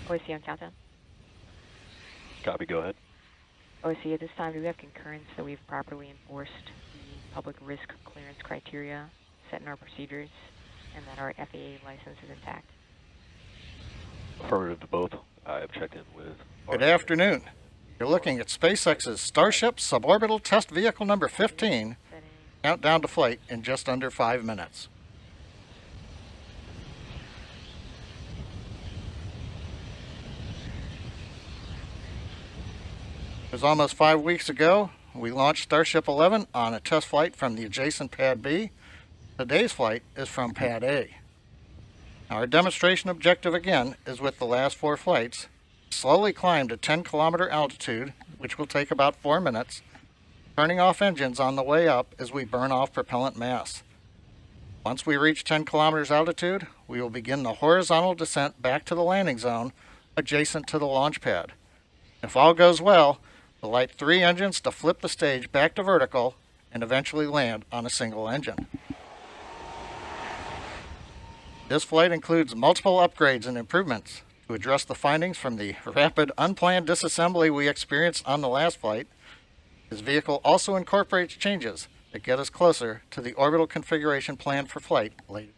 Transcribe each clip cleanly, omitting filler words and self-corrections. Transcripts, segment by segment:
OSC on countdown. Copy, go ahead. OSC, at this time, do we have concurrence that we've properly enforced the public risk clearance criteria set in our procedures and that our FAA license is intact? Affirmative to both. I have checked in with our Good afternoon. You're looking at SpaceX's Starship suborbital test vehicle number 15, countdown to flight in just under 5 minutes. It was almost 5 weeks ago. We launched Starship 11 on a test flight from the adjacent Pad B. Today's flight is from Pad A. Our demonstration objective again is with the last 4 flights. Slowly climb to 10-kilometer altitude, which will take about 4 minutes, turning off engines on the way up as we burn off propellant mass. Once we reach 10 kilometers altitude, we will begin the horizontal descent back to the landing zone adjacent to the launch pad. If all goes well, we'll light 3 engines to flip the stage back to vertical and eventually land on a single engine. This flight includes multiple upgrades and improvements to address the findings from the rapid unplanned disassembly we experienced on the last flight. This vehicle also incorporates changes that get us closer to the orbital configuration planned for flight later.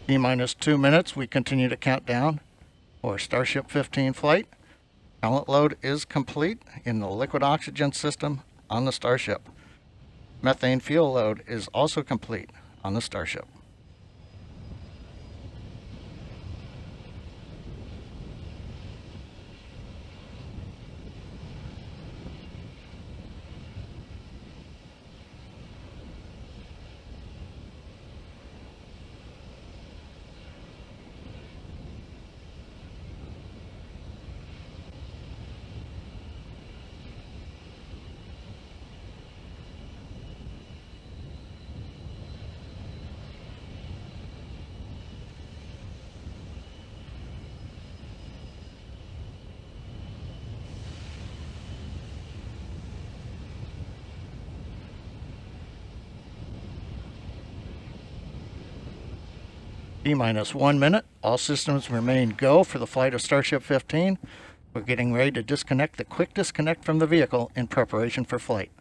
T-minus 2 minutes, we continue to count down for Starship 15 flight. Pellet load is complete in the liquid oxygen system on the Starship. Methane fuel load is also complete on the Starship. T-minus 1 minute. All systems remain go for the flight of Starship 15. We're getting ready to disconnect the quick disconnect from the vehicle in preparation for flight.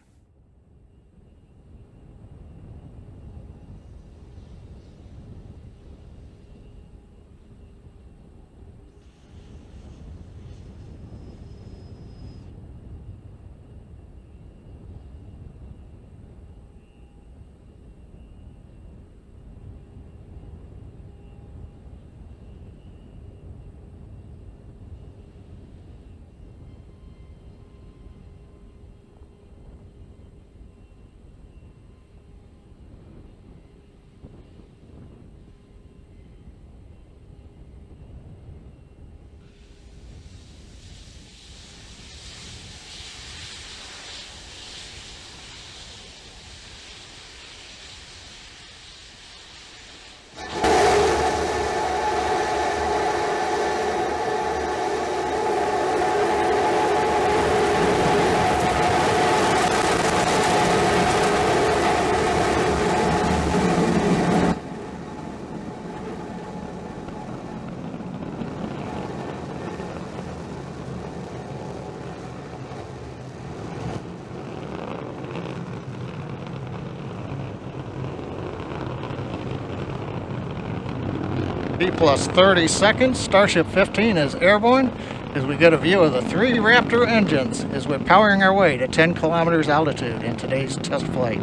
T plus 30 seconds, Starship 15 is airborne as we get a view of the 3 Raptor engines as we're powering our way to 10 kilometers altitude in today's test flight.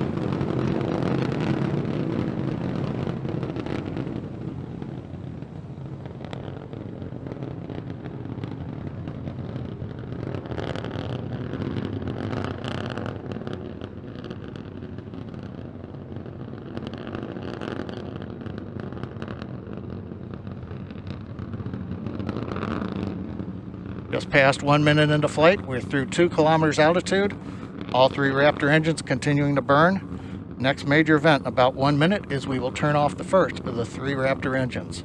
Just past 1 minute into flight, we're through 2 kilometers altitude. All 3 Raptor engines continuing to burn. Next major event in about 1 minute is we will turn off the first of the 3 Raptor engines.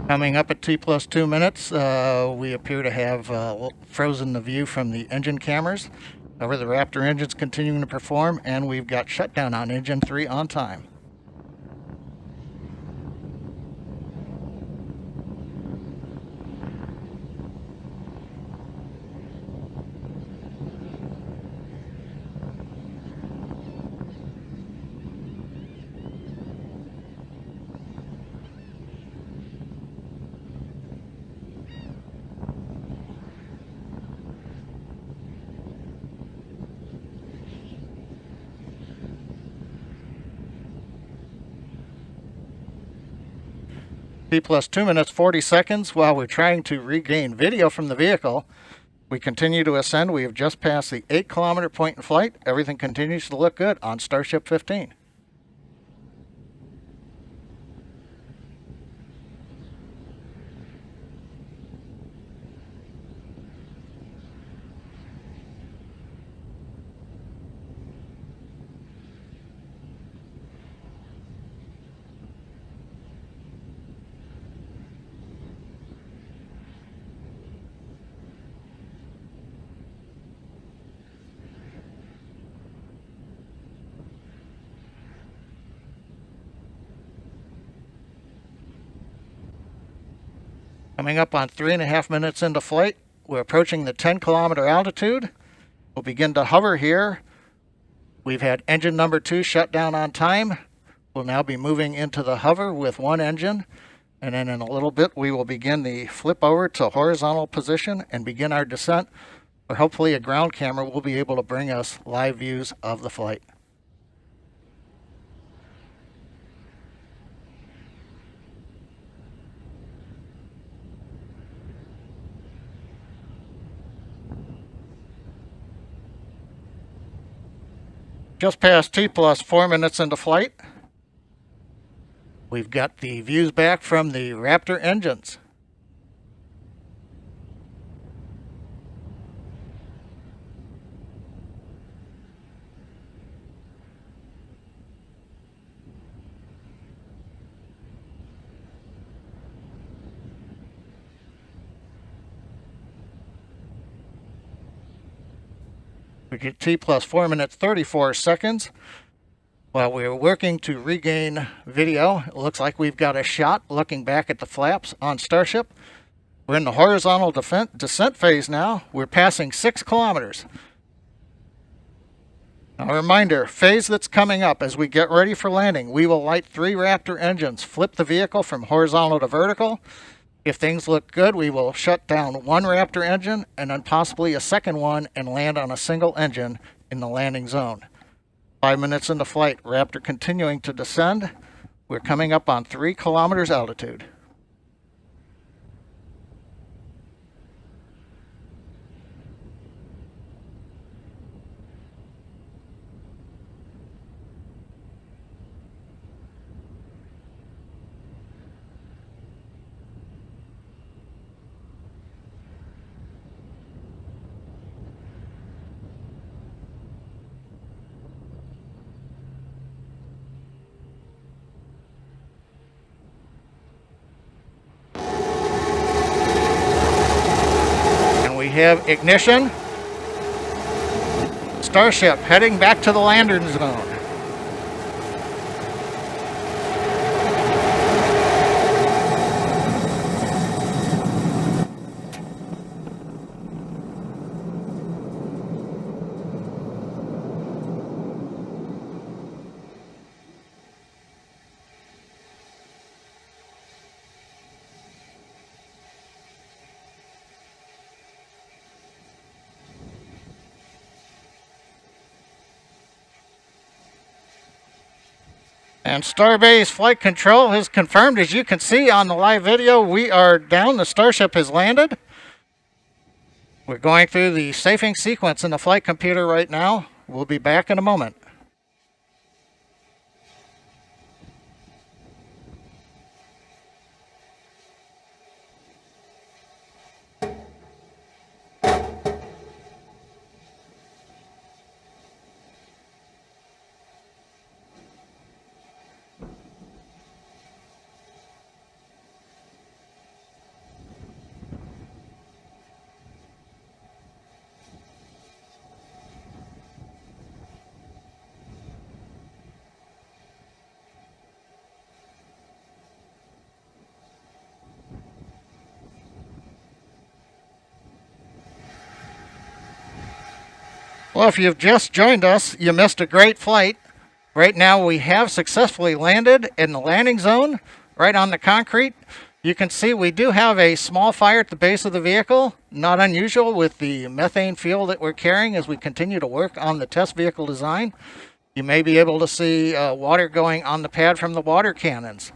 Coming up at T plus 2 minutes, we appear to have frozen the view from the engine cameras. However, the Raptor engine's continuing to perform, and we've got shutdown on engine 3 on time. T plus 2 minutes 40 seconds. While we're trying to regain video from the vehicle, we continue to ascend. We have just passed the 8 kilometer point in flight. Everything continues to look good on Starship 15. Coming up on 3.5 minutes into flight, we're approaching the 10 kilometer altitude. We'll begin to hover here. We've had engine number 2 shut down on time. We'll now be moving into the hover with 1 engine. And then in a little bit, we will begin the flip over to horizontal position and begin our descent, where hopefully a ground camera will be able to bring us live views of the flight. Just past T plus 4 minutes into flight, we've got the views back from the Raptor engines. We get T plus 4 minutes 34 seconds. While we're working to regain video, it looks like we've got a shot looking back at the flaps on Starship. We're in the horizontal descent phase now. We're passing 6 kilometers. Now, a reminder, phase that's coming up as we get ready for landing, we will light 3 Raptor engines, flip the vehicle from horizontal to vertical. If things look good, we will shut down 1 Raptor engine and then possibly a second one and land on a single engine in the landing zone. 5 minutes into flight, Raptor continuing to descend. We're coming up on 3 kilometers altitude. have ignition. Starship heading back to the landing zone. And Starbase Flight Control has confirmed, as you can see on the live video, we are down. The Starship has landed. We're going through the safing sequence in the flight computer right now. We'll be back in a moment. Well, if you've just joined us, you missed a great flight. Right now we have successfully landed in the landing zone, right on the concrete. You can see we do have a small fire at the base of the vehicle, not unusual with the methane fuel that we're carrying as we continue to work on the test vehicle design. You may be able to see water going on the pad from the water cannons.